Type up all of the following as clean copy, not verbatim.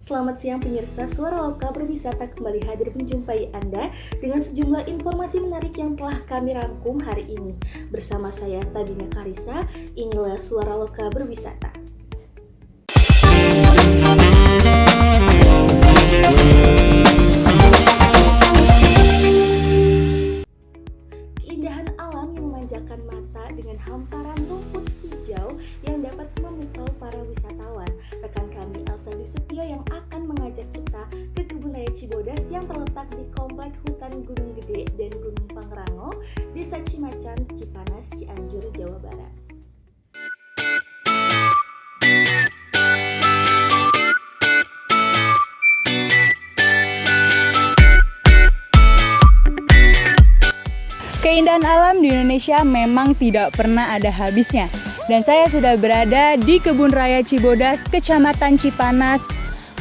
Selamat siang pemirsa, Suara Lokal Berwisata kembali hadir menjumpai Anda dengan sejumlah informasi menarik yang telah kami rangkum hari ini. Bersama saya Tabina Karisa, inilah Suara Lokal Berwisata. Keindahan alam yang memanjakan mata dengan hamparan rumput hijau yang dapat memukau para wisatawan. Rekan kami Elsa Dwi Setio yang akan mengajak kita ke Kebun Raya Cibodas yang terletak di Komplek Hutan Gunung Gede dan Gunung Pangrango, Desa Cimacan, Cipanas, Cianjur, Jawa Barat. Keindahan alam di Indonesia memang tidak pernah ada habisnya. Dan saya sudah berada di Kebun Raya Cibodas, Kecamatan Cipanas,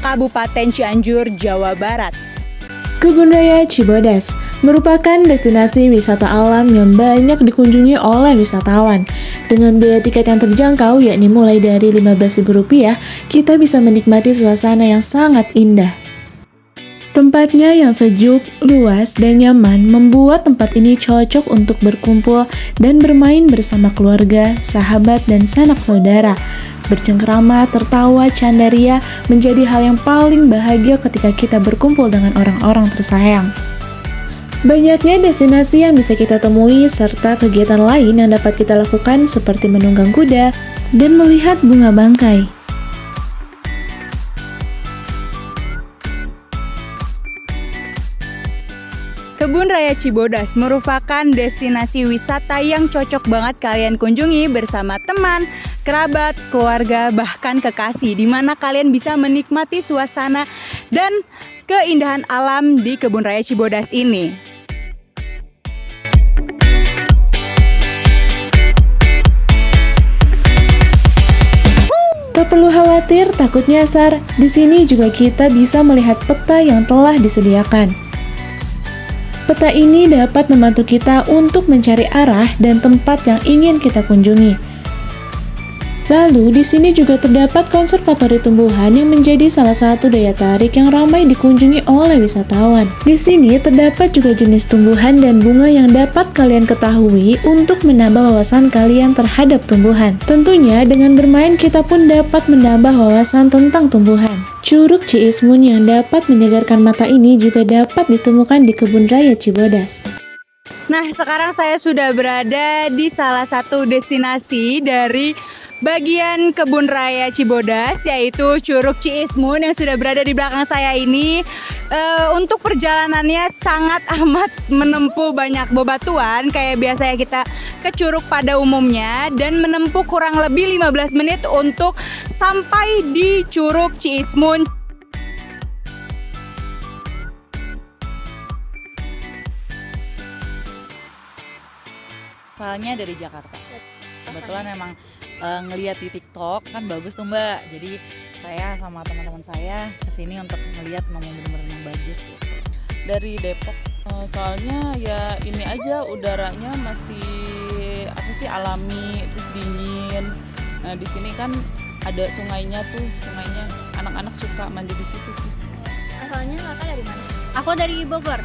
Kabupaten Cianjur, Jawa Barat. Kebun Raya Cibodas merupakan destinasi wisata alam yang banyak dikunjungi oleh wisatawan. Dengan biaya tiket yang terjangkau, yakni mulai dari Rp15.000, kita bisa menikmati suasana yang sangat indah. Tempatnya yang sejuk, luas, dan nyaman membuat tempat ini cocok untuk berkumpul dan bermain bersama keluarga, sahabat, dan sanak saudara. Bercengkrama, tertawa, candaria menjadi hal yang paling bahagia ketika kita berkumpul dengan orang-orang tersayang. Banyaknya destinasi yang bisa kita temui serta kegiatan lain yang dapat kita lakukan seperti menunggang kuda dan melihat bunga bangkai. Kebun Raya Cibodas merupakan destinasi wisata yang cocok banget kalian kunjungi bersama teman, kerabat, keluarga, bahkan kekasih, di mana kalian bisa menikmati suasana dan keindahan alam di Kebun Raya Cibodas ini. Tak perlu khawatir takut nyasar, di sini juga kita bisa melihat peta yang telah disediakan. Peta ini dapat membantu kita untuk mencari arah dan tempat yang ingin kita kunjungi. Lalu, di sini juga terdapat konservatori tumbuhan yang menjadi salah satu daya tarik yang ramai dikunjungi oleh wisatawan. Di sini terdapat juga jenis tumbuhan dan bunga yang dapat kalian ketahui untuk menambah wawasan kalian terhadap tumbuhan. Tentunya, dengan bermain kita pun dapat menambah wawasan tentang tumbuhan. Curug Ciismun yang dapat menyegarkan mata ini juga dapat ditemukan di Kebun Raya Cibodas. Nah, sekarang saya sudah berada di salah satu destinasi dari bagian Kebun Raya Cibodas, yaitu Curug Ciismun yang sudah berada di belakang saya ini. Untuk perjalanannya sangat amat menempuh banyak bebatuan kayak biasanya kita ke curug pada umumnya, dan menempuh kurang lebih 15 menit untuk sampai di Curug Ciismun. Asalnya dari Jakarta. Kebetulan memang ngelihat di TikTok kan bagus tuh Mbak. Jadi saya sama teman-teman saya kesini untuk ngelihat memang benar-benar bagus gitu. Dari Depok, soalnya ya ini aja udaranya masih alami, terus dingin. Nah di sini kan ada sungainya, anak-anak suka mandi di situ sih. Asalnya kakak dari mana? Aku dari Bogor.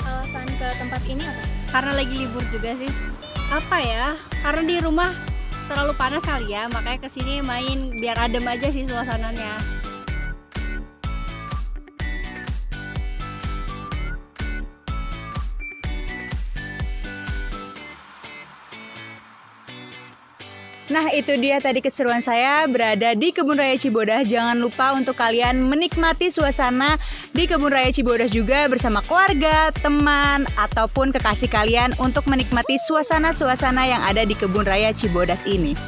Alasan ke tempat ini apa? Karena lagi libur juga sih. Apa ya? Karena di rumah terlalu panas kali ya, makanya kesini main biar adem aja sih suasananya. Nah, itu dia tadi keseruan saya berada di Kebun Raya Cibodas. Jangan lupa untuk kalian menikmati suasana di Kebun Raya Cibodas juga bersama keluarga, teman, ataupun kekasih kalian untuk menikmati suasana-suasana yang ada di Kebun Raya Cibodas ini.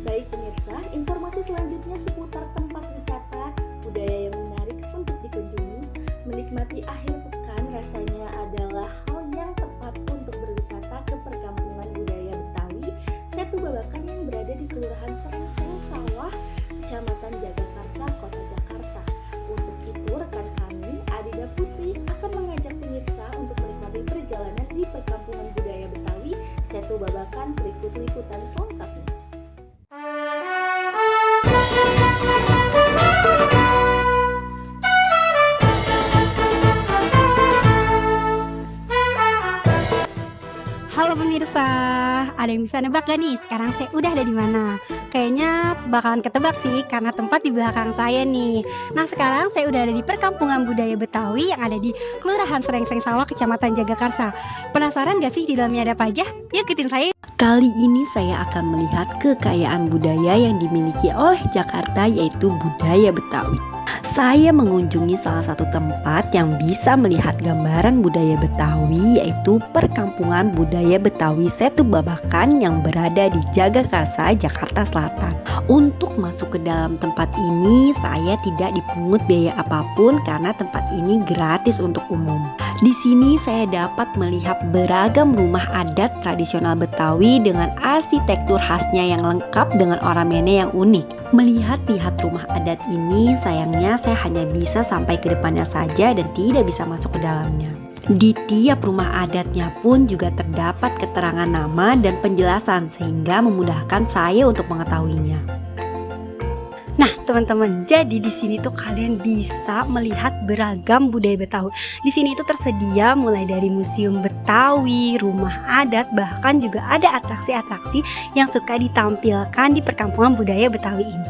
Baik pemirsa, informasi selanjutnya seputar tempat wisata, budaya yang menarik untuk dikunjungi. Menikmati akhir pekan rasanya adalah hal yang tepat untuk berwisata ke perkampungan budaya Betawi, Setu Babakan yang berada di Kelurahan Serengseng Sawah, Kecamatan Jagakarsa, Kota Jakarta. Untuk itu, rekan kami, Adida Putri, akan mengajak pemirsa untuk menikmati perjalanan di perkampungan budaya Betawi, Setu Babakan. Berikut liputan selengkapnya. pemirsa, ada yang bisa nebak gak nih sekarang saya udah ada di mana? Kayaknya bakalan ketebak sih karena tempat di belakang saya nih. Nah sekarang saya udah ada di Perkampungan Budaya Betawi yang ada di Kelurahan Serengseng Sawah, Kecamatan Jagakarsa. Penasaran gak sih di dalamnya ada apa aja? Yuk ikutin saya. Kali ini saya akan melihat kekayaan budaya yang dimiliki oleh Jakarta, yaitu budaya Betawi. Saya mengunjungi salah satu tempat yang bisa melihat gambaran budaya Betawi, yaitu Perkampungan Budaya Betawi Setu Babakan yang berada di Jagakarsa, Jakarta Selatan. Untuk masuk ke dalam tempat ini, saya tidak dipungut biaya apapun karena tempat ini gratis untuk umum. Di sini saya dapat melihat beragam rumah adat tradisional Betawi dengan arsitektur khasnya yang lengkap dengan ornamennya yang unik. Melihat-lihat rumah adat ini, sayangnya saya hanya bisa sampai ke depannya saja dan tidak bisa masuk ke dalamnya. Di tiap rumah adatnya pun juga terdapat keterangan nama dan penjelasan sehingga memudahkan saya untuk mengetahuinya. Nah teman-teman, jadi di sini tuh kalian bisa melihat beragam budaya Betawi. Di sini itu tersedia mulai dari museum Betawi, rumah adat, bahkan juga ada atraksi-atraksi yang suka ditampilkan di Perkampungan Budaya Betawi ini.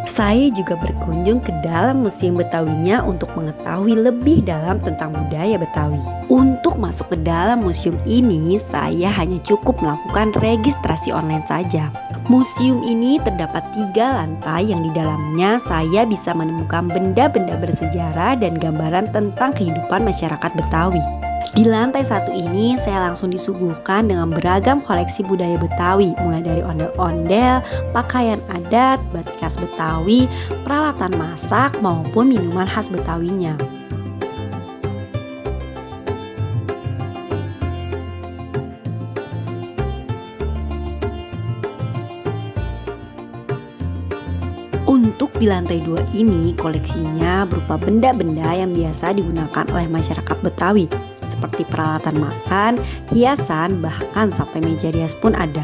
Saya juga berkunjung ke dalam museum Betawinya untuk mengetahui lebih dalam tentang budaya Betawi. Untuk masuk ke dalam museum ini, saya hanya cukup melakukan registrasi online saja. Museum ini terdapat 3 lantai yang di dalamnya saya bisa menemukan benda-benda bersejarah dan gambaran tentang kehidupan masyarakat Betawi. Di lantai 1 ini saya langsung disuguhkan dengan beragam koleksi budaya Betawi, mulai dari ondel-ondel, pakaian adat, batik khas Betawi, peralatan masak maupun minuman khas Betawinya. Untuk di lantai 2 ini koleksinya berupa benda-benda yang biasa digunakan oleh masyarakat Betawi, seperti peralatan makan, hiasan, bahkan sampai meja rias pun ada.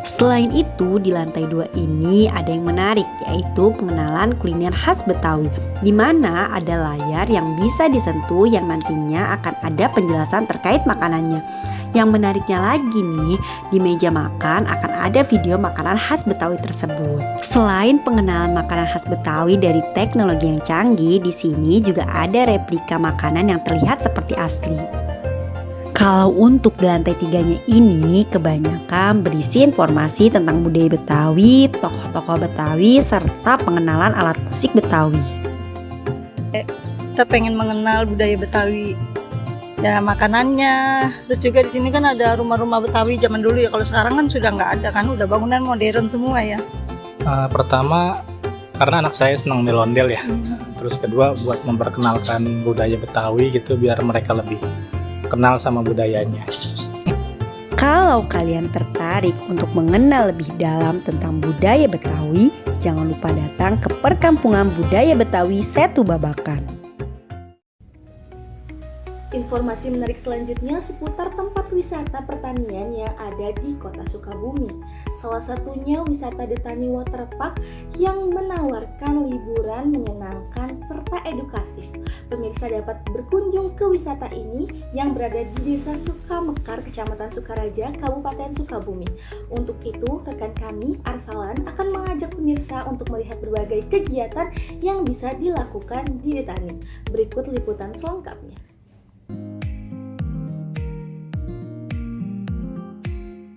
Selain itu, di lantai 2 ini ada yang menarik, yaitu pengenalan kuliner khas Betawi, di mana ada layar yang bisa disentuh yang nantinya akan ada penjelasan terkait makanannya. Yang menariknya lagi nih, di meja makan akan ada video makanan khas Betawi tersebut. Selain pengenalan makanan khas Betawi dari teknologi yang canggih, di sini juga ada replika makanan yang terlihat seperti asli. Kalau untuk di lantai 3-nya ini kebanyakan berisi informasi tentang budaya Betawi, tokoh-tokoh Betawi, serta pengenalan alat musik Betawi. Kita pengen mengenal budaya Betawi, ya makanannya. Terus juga di sini kan ada rumah-rumah Betawi zaman dulu ya. Kalau sekarang kan sudah nggak ada kan, udah bangunan modern semua ya. Pertama karena anak saya senang melondel ya. Terus kedua buat memperkenalkan budaya Betawi gitu biar mereka lebih kenal sama budayanya. Kalau kalian tertarik untuk mengenal lebih dalam tentang budaya Betawi, jangan lupa datang ke Perkampungan Budaya Betawi Setu Babakan. Informasi menarik selanjutnya seputar tempat wisata pertanian yang ada di Kota Sukabumi. Salah satunya wisata Detani Waterpark yang menawarkan liburan menyenangkan serta edukatif. Pemirsa dapat berkunjung ke wisata ini yang berada di Desa Sukamekar, Kecamatan Sukaraja, Kabupaten Sukabumi. Untuk itu, rekan kami, Arsalan, akan mengajak pemirsa untuk melihat berbagai kegiatan yang bisa dilakukan di Detani. Berikut liputan selengkapnya.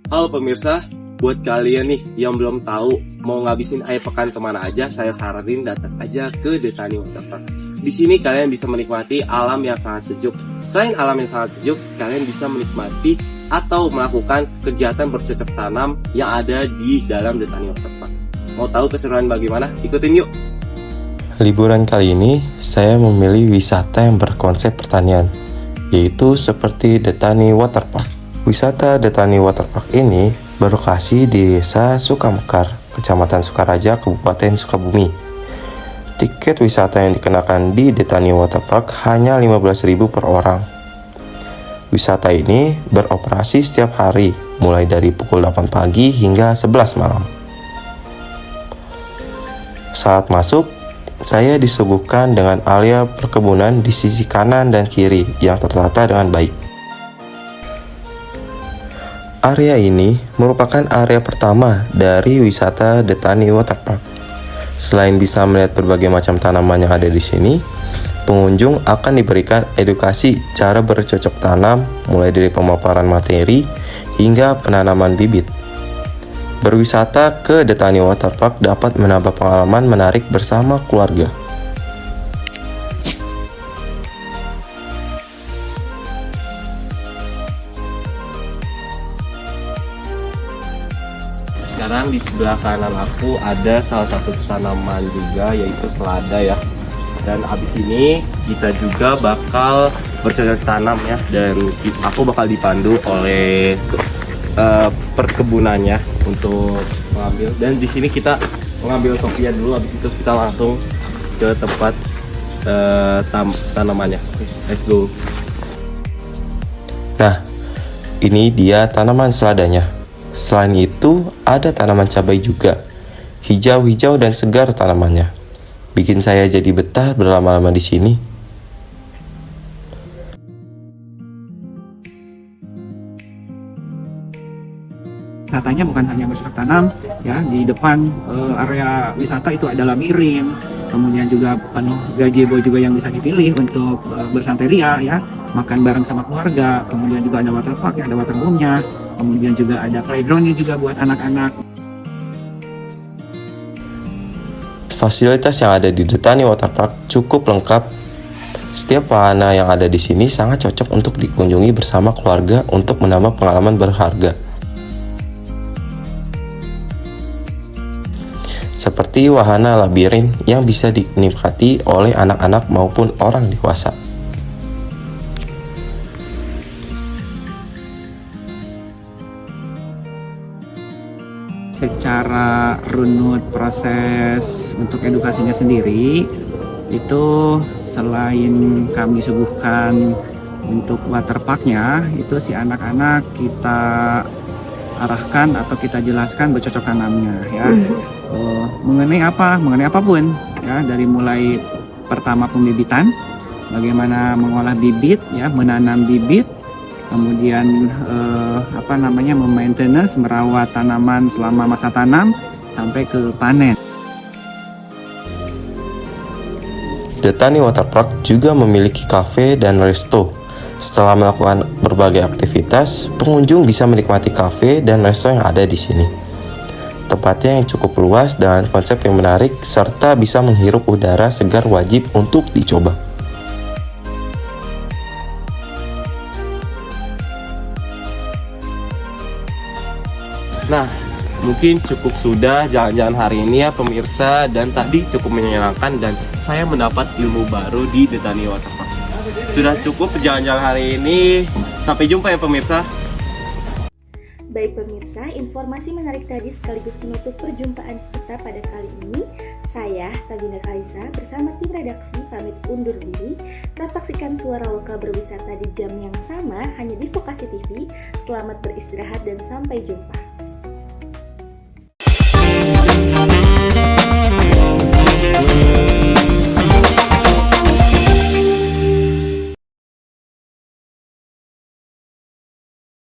Halo pemirsa, buat kalian nih yang belum tahu mau ngabisin akhir pekan kemana aja, saya saranin datang aja ke Detani Waterpark. Di sini kalian bisa menikmati alam yang sangat sejuk. Selain alam yang sangat sejuk, kalian bisa menikmati atau melakukan kegiatan bercocok tanam yang ada di dalam Detani Waterpark. Mau tahu keseruan bagaimana? Ikutin yuk! Liburan kali ini, saya memilih wisata yang berkonsep pertanian, yaitu seperti Detani Waterpark. Wisata Detani Waterpark ini berlokasi di Desa Sukamekar, Kecamatan Sukaraja, Kabupaten Sukabumi. Tiket wisata yang dikenakan di Detani Waterpark hanya 15.000 per orang. Wisata ini beroperasi setiap hari, mulai dari pukul 8 pagi hingga 11 malam. Saat masuk, saya disuguhkan dengan area perkebunan di sisi kanan dan kiri yang tertata dengan baik. Area ini merupakan area pertama dari wisata Detani Waterpark. Selain bisa melihat berbagai macam tanaman yang ada di sini, pengunjung akan diberikan edukasi cara bercocok tanam mulai dari pemaparan materi hingga penanaman bibit. Berwisata ke Detani Waterpark dapat menambah pengalaman menarik bersama keluarga. Sekarang di sebelah kanan aku ada salah satu tanaman juga, yaitu selada ya. Dan abis ini kita juga bakal bercocok tanam ya, dan aku bakal dipandu oleh perkebunannya untuk mengambil. Dan di sini kita mengambil topinya dulu, habis itu kita langsung ke tempat tanamannya. Let's go. Nah, ini dia tanaman seladanya. Selain itu, ada tanaman cabai juga. Hijau-hijau dan segar tanamannya. Bikin saya jadi betah berlama-lama di sini. Wisatanya bukan hanya bercocok tanam, ya, di depan area wisata itu ada labirin, kemudian juga penuh gazebo juga yang bisa dipilih untuk bersantai ria, ya, makan bareng sama keluarga. Kemudian juga ada waterpark, ada waterboomnya, kemudian juga ada playgroundnya juga buat anak-anak. Fasilitas yang ada di Detani Waterpark cukup lengkap. Setiap wahana yang ada di sini sangat cocok untuk dikunjungi bersama keluarga untuk menambah pengalaman berharga. Seperti wahana labirin yang bisa dinikmati oleh anak-anak maupun orang dewasa. Secara runut proses untuk edukasinya sendiri, itu selain kami suguhkan untuk waterparknya, itu si anak-anak kita arahkan atau kita jelaskan bercocok tanamnya, ya. Mengenai apapun, ya, dari mulai pertama pembibitan, bagaimana mengolah bibit, ya, menanam bibit, kemudian memaintenance, merawat tanaman selama masa tanam sampai ke panen. Detani Waterpark juga memiliki kafe dan resto. Setelah melakukan berbagai aktivitas, pengunjung bisa menikmati kafe dan resto yang ada di sini. Tempatnya yang cukup luas dengan konsep yang menarik serta bisa menghirup udara segar wajib untuk dicoba. Nah, mungkin cukup sudah jalan-jalan hari ini ya pemirsa, dan tadi cukup menyenangkan dan saya mendapat ilmu baru di Detani Waterpark. Sudah cukup jalan-jalan hari ini. Sampai jumpa ya pemirsa. Baik pemirsa, informasi menarik tadi sekaligus menutup perjumpaan kita pada kali ini. Saya, Tabina Kalisa, bersama tim redaksi pamit undur diri. Tetap saksikan Suara Loka berwisata di jam yang sama hanya di Vokasi TV. Selamat beristirahat dan sampai jumpa.